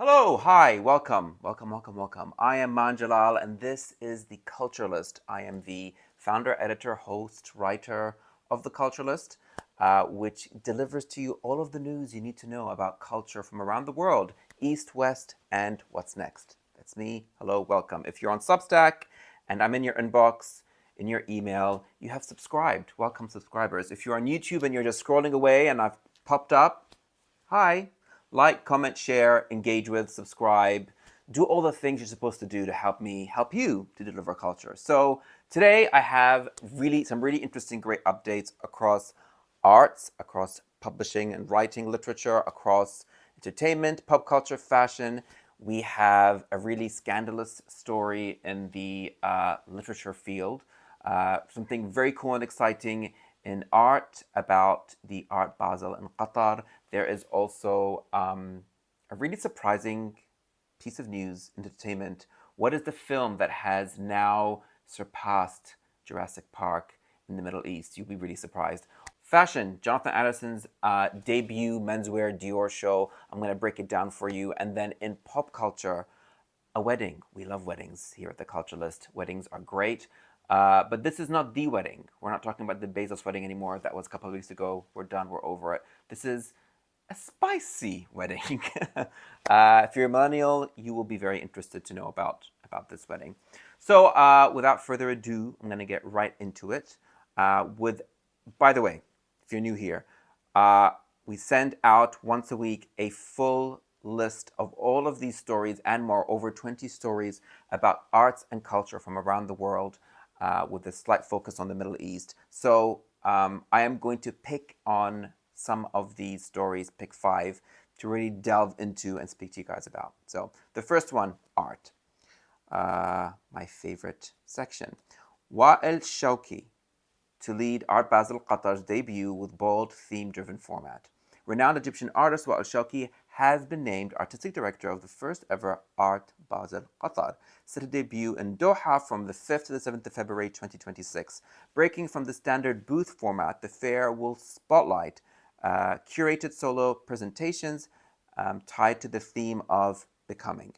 Hello, hi, welcome. I am Manjalal, and this is The Culturalist. I am the founder, editor, host, writer of The Culturalist, which delivers to you all of the news you need to know about culture from around the world, East, West, and what's next. That's me. Hello, welcome. If you're on Substack and I'm in your inbox, in your email, you have subscribed. Welcome, subscribers. If you're on YouTube and you're just scrolling away and I've popped up, hi. Like, comment, share, engage with, subscribe. Do all the things you're supposed to do to help me help you to deliver culture. So today I have some really interesting, great updates across arts, across publishing and writing literature, across entertainment, pop culture, fashion. We have a really scandalous story in the literature field, something very cool and exciting in art about the Art Basel in Qatar. There is also a really surprising piece of news, entertainment. What is the film that has now surpassed Jurassic Park in the Middle East? You'll be really surprised. Fashion, Jonathan Addison's debut menswear Dior show. I'm going to break it down for you. And then in pop culture, a wedding. We love weddings here at The Culturalist. Weddings are great. But this is not the wedding. We're not talking about the Bezos wedding anymore. That was a couple of weeks ago. We're done. We're over it. This is a spicy wedding. If you're a millennial, you will be very interested to know about this wedding. So, without further ado, I'm going to get right into it. By the way, if you're new here, we send out once a week a full list of all of these stories and more, over 20 stories about arts and culture from around the world, with a slight focus on the Middle East. So I am going to pick on some of these stories, pick 5, to really delve into and speak to you guys about. So the first one, art. My favorite section. Wael Shawki to lead Art Basel Qatar's debut with bold, theme-driven format. Renowned Egyptian artist Wael Shawki has been named artistic director of the first ever Art Basel Qatar, set to debut in Doha from the 5th to the 7th of February 2026. Breaking from the standard booth format, the fair will spotlight curated solo presentations tied to the theme of becoming,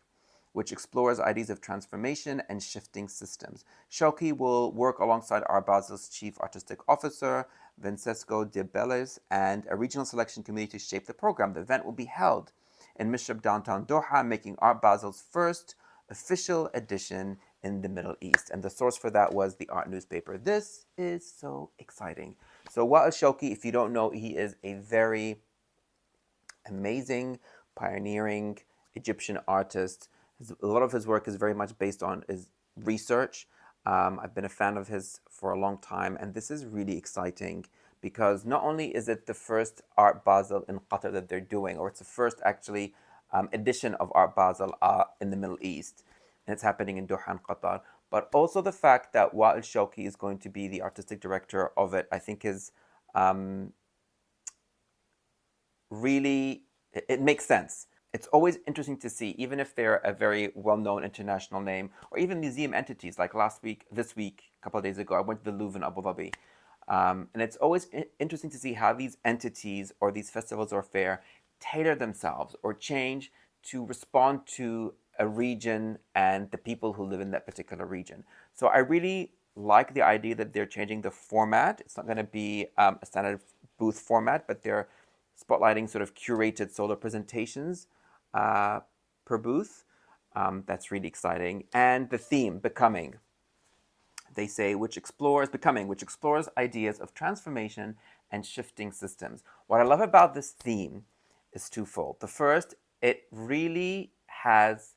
which explores ideas of transformation and shifting systems. Shawki will work alongside Art Basel's chief artistic officer, Francesco De Bellis, and a regional selection committee to shape the program. The event will be held in Mishrab downtown Doha, making Art Basel's first official edition in the Middle East. And the source for that was the Art newspaper. This is so exciting. So Wael Shawki, if you don't know, he is a very amazing, pioneering Egyptian artist. A lot of his work is very much based on his research. I've been a fan of his for a long time, and this is really exciting because not only is it the first Art Basel in Qatar that they're doing, or it's the first actually edition of Art Basel in the Middle East, and it's happening in Doha, Qatar, but also the fact that Wael Shawki is going to be the artistic director of it, I think is really, it makes sense. It's always interesting to see, even if they're a very well-known international name, or even museum entities. Like this week, a couple of days ago, I went to the Louvre in Abu Dhabi. And it's always interesting to see how these entities or these festivals or fair tailor themselves or change to respond to a region and the people who live in that particular region. So I really like the idea that they're changing the format. It's not going to be a standard booth format, but they're spotlighting sort of curated solo presentations per booth. That's really exciting. And the theme, becoming, they say, which explores ideas of transformation and shifting systems. What I love about this theme is twofold. The first, it really has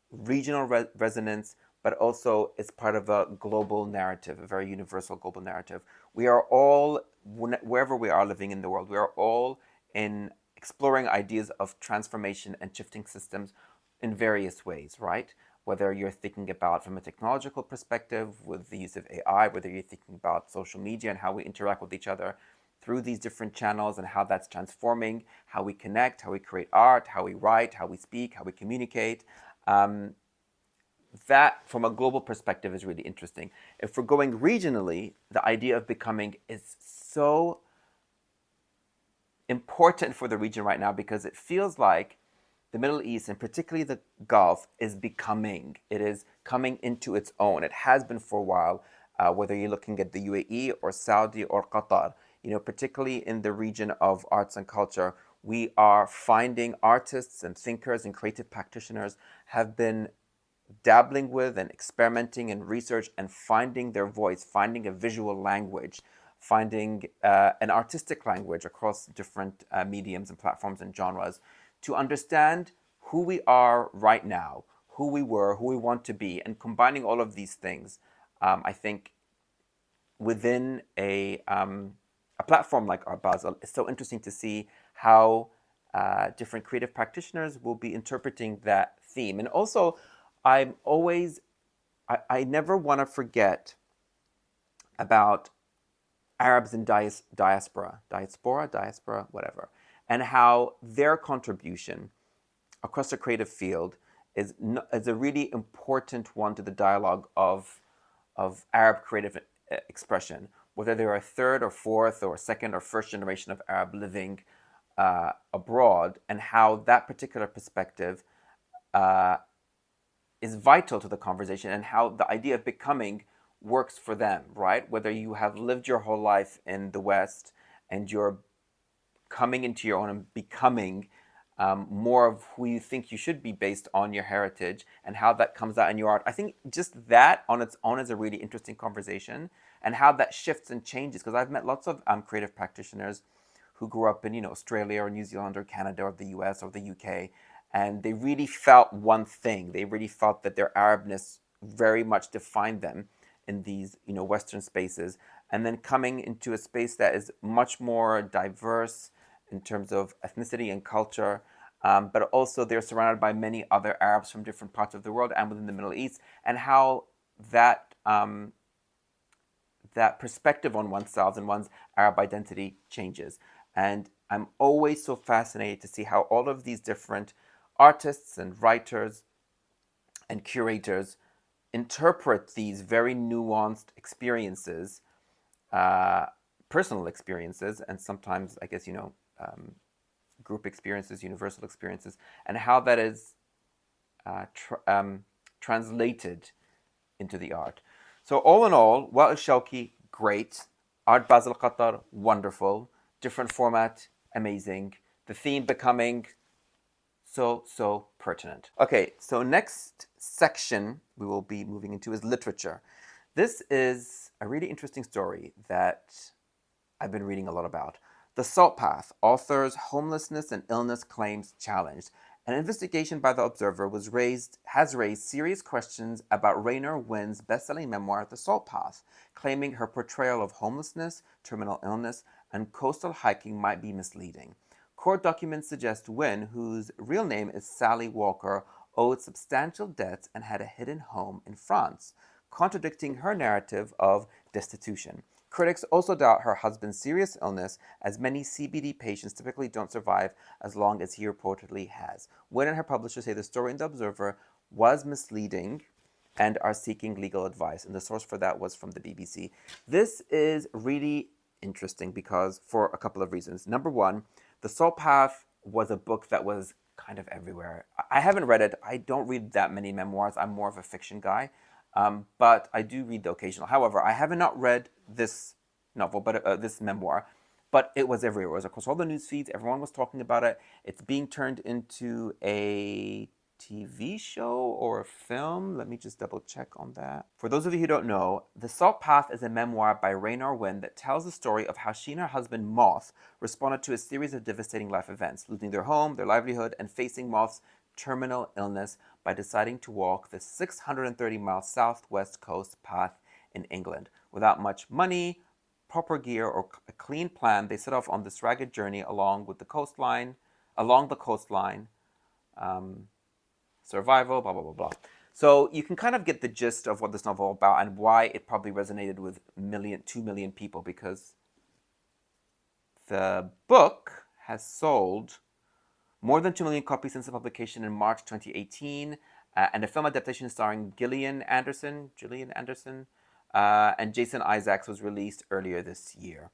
regional resonance, but also is part of a global narrative, a very universal global narrative. We are all, wherever we are living in the world, we are all in exploring ideas of transformation and shifting systems in various ways, right? Whether you're thinking about from a technological perspective with the use of AI, whether you're thinking about social media and how we interact with each other through these different channels and how that's transforming how we connect, how we create art, how we write, how we speak, how we communicate. That, from a global perspective, is really interesting. If we're going regionally, the idea of becoming is so important for the region right now because it feels like the Middle East, and particularly the Gulf, is becoming. It is coming into its own. It has been for a while, whether you're looking at the UAE or Saudi or Qatar. Particularly in the region of arts and culture, we are finding artists and thinkers and creative practitioners have been dabbling with and experimenting in research and finding their voice, finding a visual language, finding an artistic language across different mediums and platforms and genres to understand who we are right now, who we were, who we want to be, and combining all of these things. I think within a platform like Art Basel, it's so interesting to see how different creative practitioners will be interpreting that theme. And also, I'm always, I never want to forget about Arabs in diaspora, whatever, and how their contribution across the creative field is a really important one to the dialogue of Arab creative expression, whether they're a third or fourth or second or first generation of Arab living abroad, and how that particular perspective is vital to the conversation, and how the idea of becoming works for them, right? Whether you have lived your whole life in the West and you're coming into your own and becoming more of who you think you should be based on your heritage, and how that comes out in your art. I think just that on its own is a really interesting conversation, and how that shifts and changes. Because I've met lots of creative practitioners who grew up in Australia or New Zealand or Canada or the US or the UK, and they really felt one thing. They really felt that their Arabness very much defined them in these Western spaces, and then coming into a space that is much more diverse in terms of ethnicity and culture, but also they're surrounded by many other Arabs from different parts of the world and within the Middle East, and how that that perspective on oneself and one's Arab identity changes. And I'm always so fascinated to see how all of these different artists and writers and curators interpret these very nuanced experiences, personal experiences, and sometimes, I guess, group experiences, universal experiences, and how that is translated into the art. So all in all, Wa'il Shawky, great. Art Basel Qatar, wonderful. Different format, amazing. The theme becoming so pertinent. Okay, so next section we will be moving into is literature. This is a really interesting story that I've been reading a lot about. The Salt Path, authors' homelessness and illness claims challenged. An investigation by The Observer has raised serious questions about Raynor Wynn's best-selling memoir, The Salt Path, claiming her portrayal of homelessness, terminal illness, and coastal hiking might be misleading. Court documents suggest Wynn, whose real name is Sally Walker, owed substantial debts and had a hidden home in France, contradicting her narrative of destitution. Critics also doubt her husband's serious illness, as many CBD patients typically don't survive as long as he reportedly has. Wynn and her publisher say the story in The Observer was misleading and are seeking legal advice. And the source for that was from the BBC. This is really interesting because for a couple of reasons. Number one, The Salt Path was a book that was kind of everywhere. I haven't read it. I don't read that many memoirs. I'm more of a fiction guy. But I do read the occasional. However, I have not read this novel, but this memoir. But it was everywhere. It was across all the news feeds. Everyone was talking about it. It's being turned into a TV show or a film. Let me just double check on that. For those of you who don't know, The Salt Path is a memoir by Raynor Wynn that tells the story of how she and her husband Moth responded to a series of devastating life events, losing their home, their livelihood, and facing Moth's terminal illness by deciding to walk the 630-mile southwest coast path in England. Without much money, proper gear, or a clean plan, they set off on this ragged journey along the coastline, survival, blah, blah, blah, blah. So you can kind of get the gist of what this novel is about and why it probably resonated with 2 million people, because the book has sold more than 2 million copies since the publication in March 2018, and a film adaptation starring Gillian Anderson, and Jason Isaacs was released earlier this year.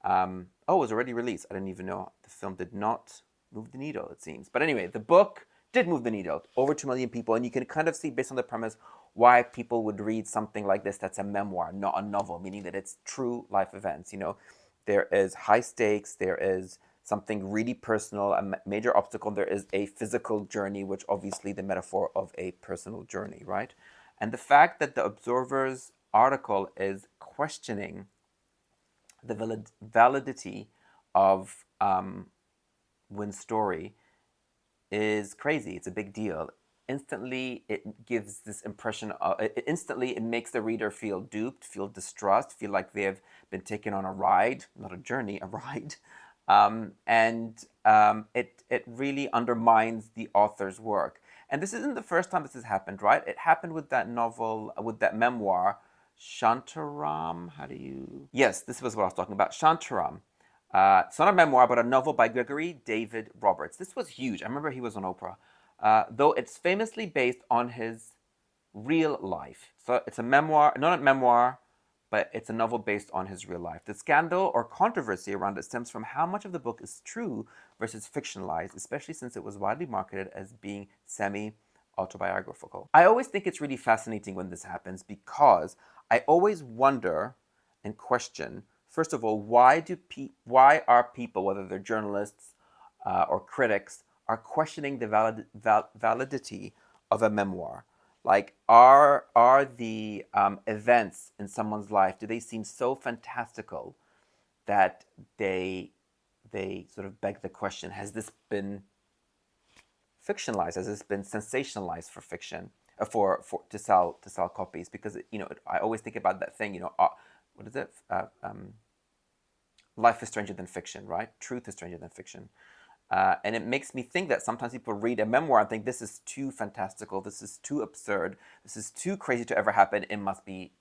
It was already released. I didn't even know. The film did not move the needle, it seems. But anyway, the book did move the needle. Over 2 million people. And you can kind of see, based on the premise, why people would read something like this that's a memoir, not a novel, meaning that it's true life events. You know, there is high stakes, there is something really personal, a major obstacle, there is a physical journey, which obviously the metaphor of a personal journey, right? And the fact that the Observer's article is questioning the validity of Wynn's story is crazy. It's a big deal. Instantly, it gives this impression of, instantly it makes the reader feel duped, feel distrust, feel like they have been taken on a ride, not a journey, a ride. It really undermines the author's work. And this isn't the first time this has happened, right? It happened with that novel, with that memoir, Shantaram. How do you? Yes, this was what I was talking about. Shantaram. It's not a memoir, but a novel by Gregory David Roberts. This was huge. I remember he was on Oprah. Though it's famously based on his real life. So it's a memoir, not a memoir, but it's a novel based on his real life. The scandal or controversy around it stems from how much of the book is true versus fictionalized, especially since it was widely marketed as being semi-autobiographical. I always think it's really fascinating when this happens because I always wonder and question, first of all, why are people, whether they're journalists or critics, are questioning the validity of a memoir? Like, are the events in someone's life, do they seem so fantastical that they sort of beg the question: has this been fictionalized? Has this been sensationalized for fiction, for to sell copies? Because I always think about that thing. What is it? Life is stranger than fiction, right? Truth is stranger than fiction. And it makes me think that sometimes people read a memoir and think this is too fantastical, this is too absurd, this is too crazy to ever happen, it must be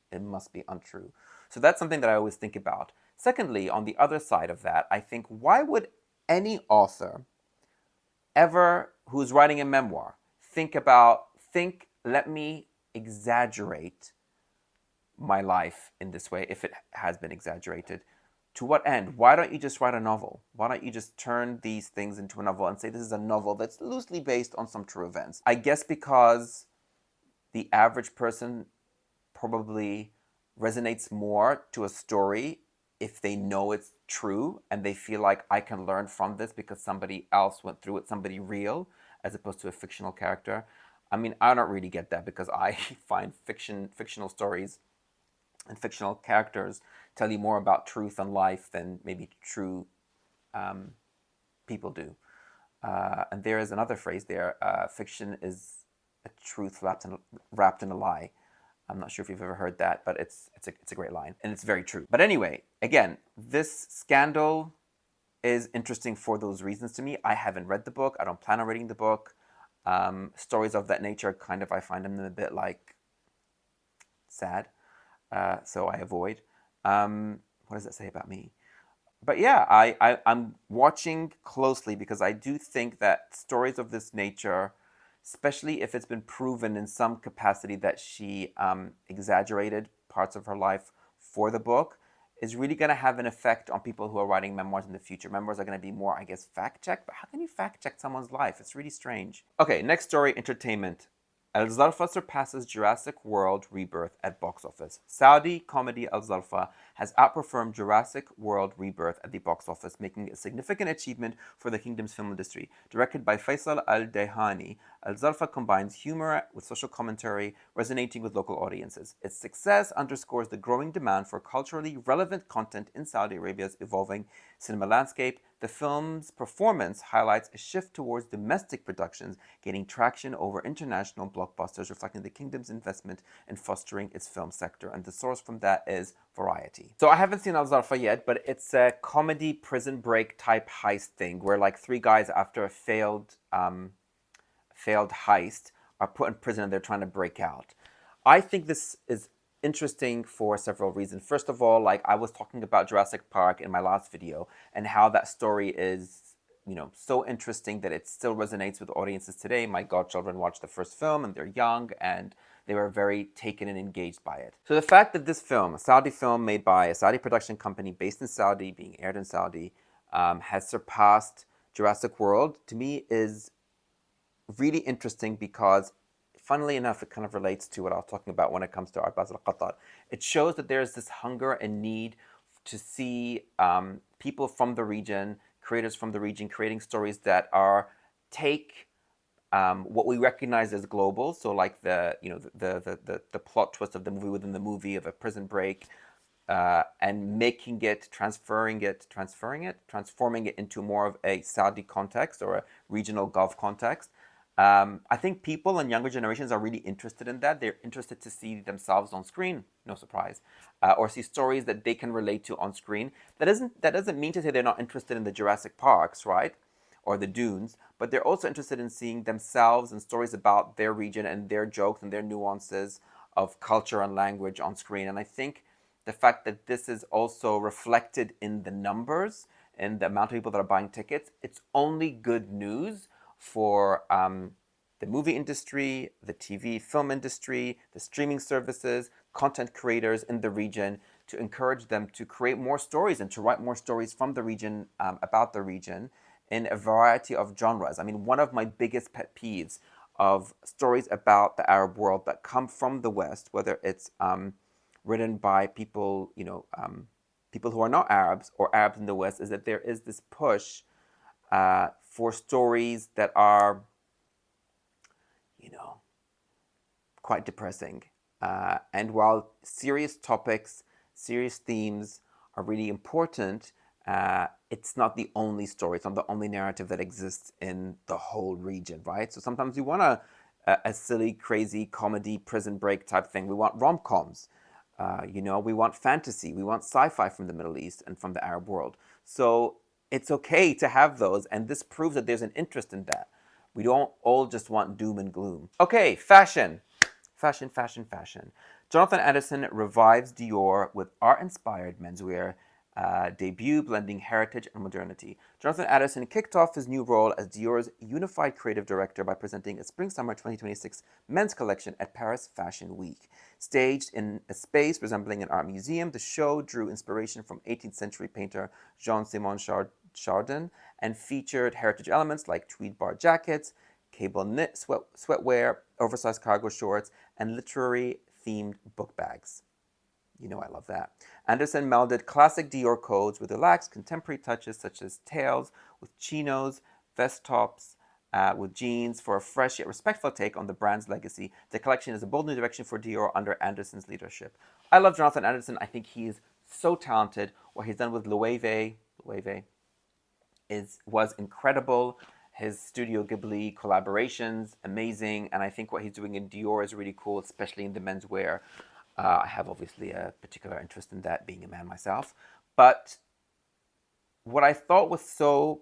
untrue. So that's something that I always think about. Secondly, on the other side of that, I think, why would any author ever who's writing a memoir think, let me exaggerate my life in this way, if it has been exaggerated? To what end? Why don't you just write a novel? Why don't you just turn these things into a novel and say this is a novel that's loosely based on some true events? I guess because the average person probably resonates more to a story if they know it's true and they feel like, I can learn from this because somebody else went through it, somebody real, as opposed to a fictional character. I mean, I don't really get that because I find fictional stories and fictional characters tell you more about truth and life than maybe true people do. And there is another phrase there: fiction is a truth wrapped in a lie. I'm not sure if you've ever heard that, but it's a great line, and it's very true. But anyway, again, this scandal is interesting for those reasons to me. I haven't read the book. I don't plan on reading the book. Stories of that nature, kind of, I find them a bit like sad. So I avoid. What does that say about me? But yeah, I'm watching closely because I do think that stories of this nature, especially if it's been proven in some capacity that she exaggerated parts of her life for the book, is really going to have an effect on people who are writing memoirs in the future. Memoirs are going to be more, I guess, fact-checked, but how can you fact-check someone's life? It's really strange. Okay, next story, entertainment. Al Zarfa surpasses Jurassic World Rebirth at box office. Saudi comedy Al Zarfa has outperformed Jurassic World Rebirth at the box office, making a significant achievement for the kingdom's film industry. Directed by Faisal Al-Dayhani, Al Zarfa combines humor with social commentary, resonating with local audiences. Its success underscores the growing demand for culturally relevant content in Saudi Arabia's evolving cinema landscape. The film's performance highlights a shift towards domestic productions, gaining traction over international blockbusters, reflecting the kingdom's investment in fostering its film sector. And the source from that is Variety. So I haven't seen Al Zarfa yet, but it's a comedy prison break type heist thing where like three guys, after a failed heist, are put in prison and they're trying to break out. I think this is interesting for several reasons. First of all, like I was talking about Jurassic Park in my last video and how that story is, so interesting that it still resonates with audiences today. My godchildren watched the first film and they're young and they were very taken and engaged by it. So the fact that this film, a Saudi film made by a Saudi production company based in Saudi, being aired in Saudi, has surpassed Jurassic World, to me is really interesting because, funnily enough, it kind of relates to what I was talking about when it comes to Art Basel Qatar. It shows that there's this hunger and need to see people from the region, creators from the region, creating stories that are take what we recognize as global. So, like the plot twist of the movie within the movie of a prison break, and making it, transforming it into more of a Saudi context or a regional Gulf context. I think people and younger generations are really interested in that. They're interested to see themselves on screen, no surprise, or see stories that they can relate to on screen. That doesn't mean to say they're not interested in the Jurassic Parks, right, or the Dunes, but they're also interested in seeing themselves and stories about their region and their jokes and their nuances of culture and language on screen. And I think the fact that this is also reflected in the numbers and the amount of people that are buying tickets, it's only good news for the movie industry, the TV film industry, the streaming services, content creators in the region, to encourage them to create more stories and to write more stories from the region, about the region, in a variety of genres. I mean, one of my biggest pet peeves of stories about the Arab world that come from the West, whether it's written by people, people who are not Arabs or Arabs in the West, is that there is this push for stories that are, you know, quite depressing. And while serious topics, serious themes are really important, it's not the only story. It's not the only narrative that exists in the whole region, right? So sometimes we want a silly, crazy comedy, prison break type thing. We want rom-coms. We want fantasy. We want sci-fi from the Middle East and from the Arab world. So it's okay to have those, and this proves that there's an interest in that. We don't all just want doom and gloom. Okay, fashion. Fashion, fashion, fashion. Jonathan Addison revives Dior with art-inspired menswear debut, blending heritage and modernity. Jonathan Addison kicked off his new role as Dior's unified creative director by presenting a Spring-Summer 2026 men's collection at Paris Fashion Week. Staged in a space resembling an art museum, the show drew inspiration from 18th century painter Jean-Simon Chardin and featured heritage elements like tweed bar jackets, cable knit sweatwear, oversized cargo shorts, and literary themed book bags. You know I love that. Anderson melded classic Dior codes with relaxed contemporary touches such as tails with chinos, vest tops with jeans for a fresh yet respectful take on the brand's legacy. The collection is a bold new direction for Dior under Anderson's leadership. I love Jonathan Anderson. I think he is so talented. What he's done with Loewe was incredible. His Studio Ghibli collaborations, amazing. And I think what he's doing in Dior is really cool, especially in the menswear. I have obviously a particular interest in that, being a man myself. But what I thought was so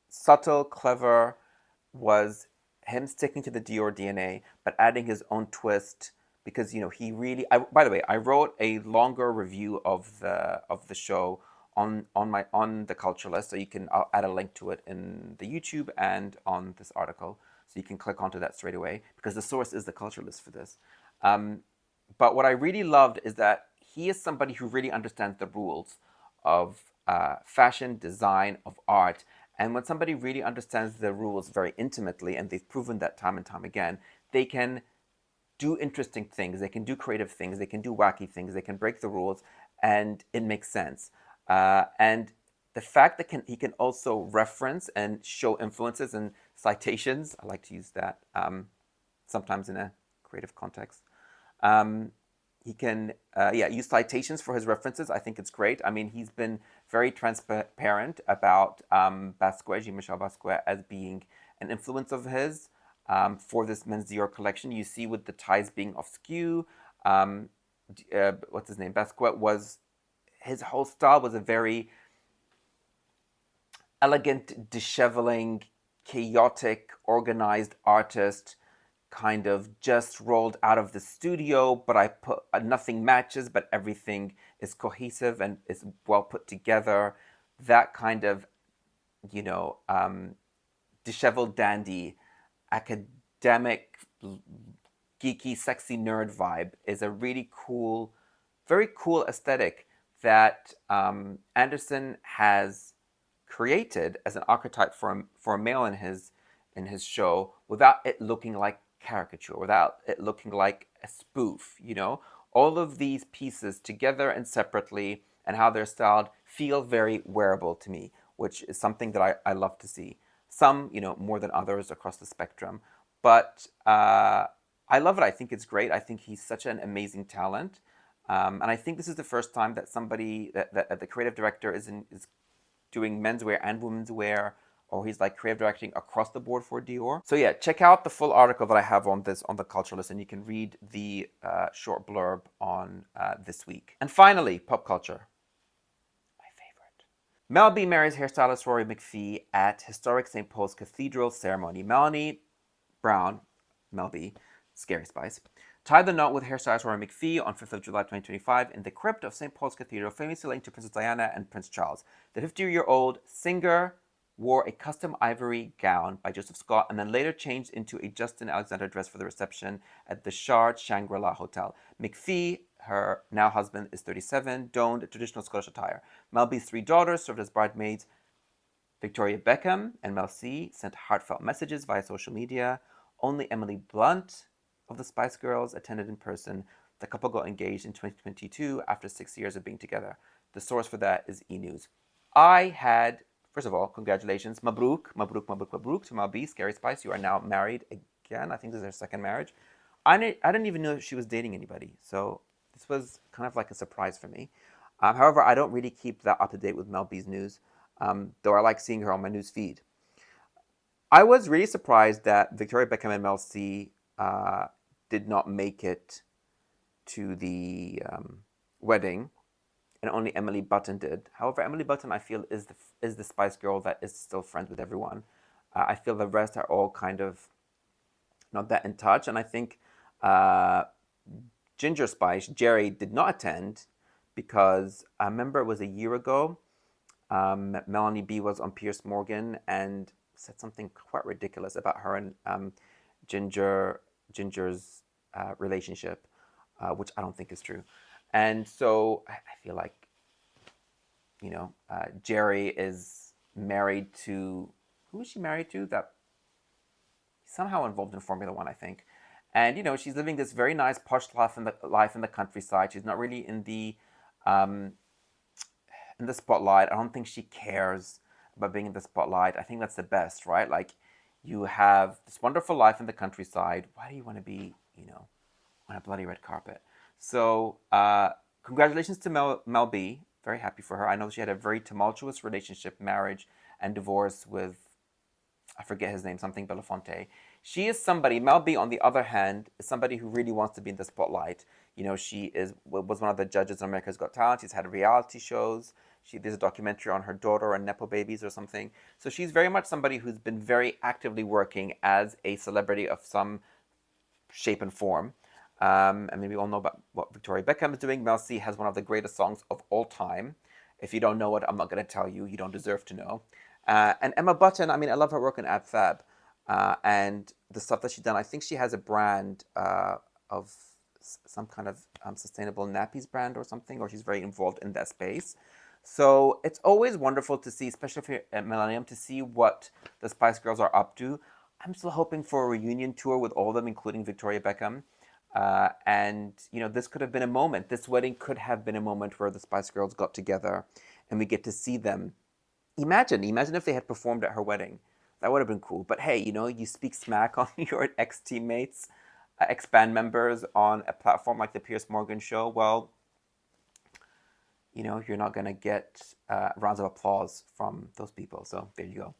subtle, clever, was him sticking to the Dior DNA, but adding his own twist. Because he really. By the way, I wrote a longer review of the show on the Culturalist, so I'll add a link to it in the YouTube and on this article, so you can click onto that straight away, because the source is the Culturalist for this. But what I really loved is that he is somebody who really understands the rules of fashion, design, of art. And when somebody really understands the rules very intimately, and they've proven that time and time again, they can do interesting things, they can do creative things, they can do wacky things, they can break the rules, and it makes sense. And the fact that he can also reference and show influences and citations, I like to use that sometimes in a creative context. He can use citations for his references. I think it's great. I mean, he's been very transparent about Basquiat, Jean-Michel Basquiat, as being an influence of his for this men's Dior collection. You see with the ties being off skew. What's his name? Basquiat his whole style was a very elegant, disheveling, chaotic, organized artist, kind of just rolled out of the studio, but I put nothing matches, but everything is cohesive and is well put together. That kind of, disheveled dandy, academic, geeky, sexy nerd vibe is a really cool, very cool aesthetic that Anderson has created as an archetype for a male in his show without it looking like caricature, without it looking like a spoof, you know? All of these pieces together and separately and how they're styled feel very wearable to me, which is something that I love to see. Some, you know, more than others across the spectrum. But I love it. I think it's great. I think he's such an amazing talent. And I think this is the first time that somebody, that the creative director is doing menswear and women's wear, or he's like creative directing across the board for Dior. So yeah, check out the full article that I have on this on The Culturalist, and you can read the short blurb on this week. And finally, pop culture. My favorite. Mel B marries hairstylist Rory McPhee at historic St. Paul's Cathedral ceremony. Melanie Brown, Mel B, Scary Spice, tied the knot with hairstylist Rory McPhee on 5th of July 2025 in the crypt of St. Paul's Cathedral, famously linked to Princess Diana and Prince Charles. The 50-year-old singer wore a custom ivory gown by Joseph Scott and then later changed into a Justin Alexander dress for the reception at the Shard Shangri-La Hotel. McPhee, her now husband, is 37, donned traditional Scottish attire. Mel B's 3 daughters served as bridesmaids. Victoria Beckham and Mel C sent heartfelt messages via social media. Only Emily Blunt of the Spice Girls attended in person. The couple got engaged in 2022 after 6 years of being together. The source for that is E! News. First of all, congratulations. Mabruk, mabruk, mabruk, mabruk to Mel B, Scary Spice. You are now married again. I think this is her second marriage. I didn't even know she was dating anybody. So this was kind of like a surprise for me. However, I don't really keep that up to date with Mel B's news, though I like seeing her on my news feed. I was really surprised that Victoria Beckham and Mel C did not make it to the wedding, and only Emily Button did. However, Emily Button, I feel, is the Spice Girl that is still friends with everyone. I feel the rest are all kind of not that in touch, and I think Ginger Spice, Jerry, did not attend because I remember it was a year ago. Melanie B was on Piers Morgan and said something quite ridiculous about her and Ginger's relationship, which I don't think is true. And so I feel like, you know, Jerry is married to, who is she married to? That somehow involved in Formula One, I think. And you know, she's living this very nice posh life in the countryside. She's not really in the spotlight. I don't think she cares about being in the spotlight. I think that's the best, right? Like, you have this wonderful life in the countryside. Why do you want to be, you know, on a bloody red carpet? So, congratulations to Mel B. Very happy for her. I know she had a very tumultuous relationship, marriage, and divorce with, I forget his name, something Belafonte. She is somebody, Mel B, on the other hand, is somebody who really wants to be in the spotlight. You know, she was one of the judges on America's Got Talent. She's had reality shows. There's a documentary on her daughter and Nepo babies or something. So she's very much somebody who's been very actively working as a celebrity of some shape and form. And maybe we all know about what Victoria Beckham is doing. Mel C has one of the greatest songs of all time. If you don't know it, I'm not going to tell you. You don't deserve to know. And Emma Button, I mean, I love her work in Ab Fab. And the stuff that she's done. I think she has a brand of some kind of sustainable nappies brand or something, or she's very involved in that space. So it's always wonderful to see, especially for Millennium, to see what the Spice Girls are up to. I'm still hoping for a reunion tour with all of them, including Victoria Beckham. And, you know, this could have been a moment. This wedding could have been a moment where the Spice Girls got together and we get to see them. Imagine if they had performed at her wedding. That would have been cool. But hey, you know, you speak smack on your ex-teammates, ex-band members on a platform like the Piers Morgan show. Well, you know, you're not going to get rounds of applause from those people. So there you go.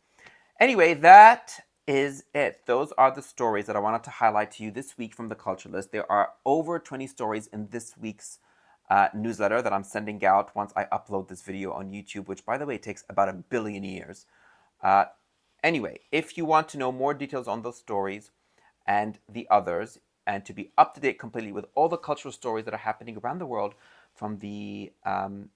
Anyway, that is it. Those are the stories that I wanted to highlight to you this week from The Culturalist. There are over 20 stories in this week's newsletter that I'm sending out once I upload this video on YouTube, which, by the way, takes about 1 billion years. Anyway, if you want to know more details on those stories and the others, and to be up to date completely with all the cultural stories that are happening around the world, from the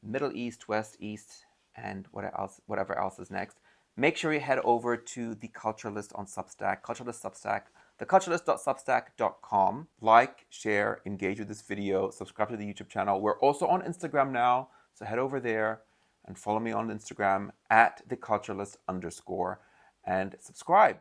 Middle East, West, East, and whatever else is next, make sure you head over to The Culturalist on Substack, Culturalist Substack, theculturalist.substack.com. Like, share, engage with this video, subscribe to the YouTube channel. We're also on Instagram now, so head over there. and follow me on Instagram at theculturalist_, and subscribe.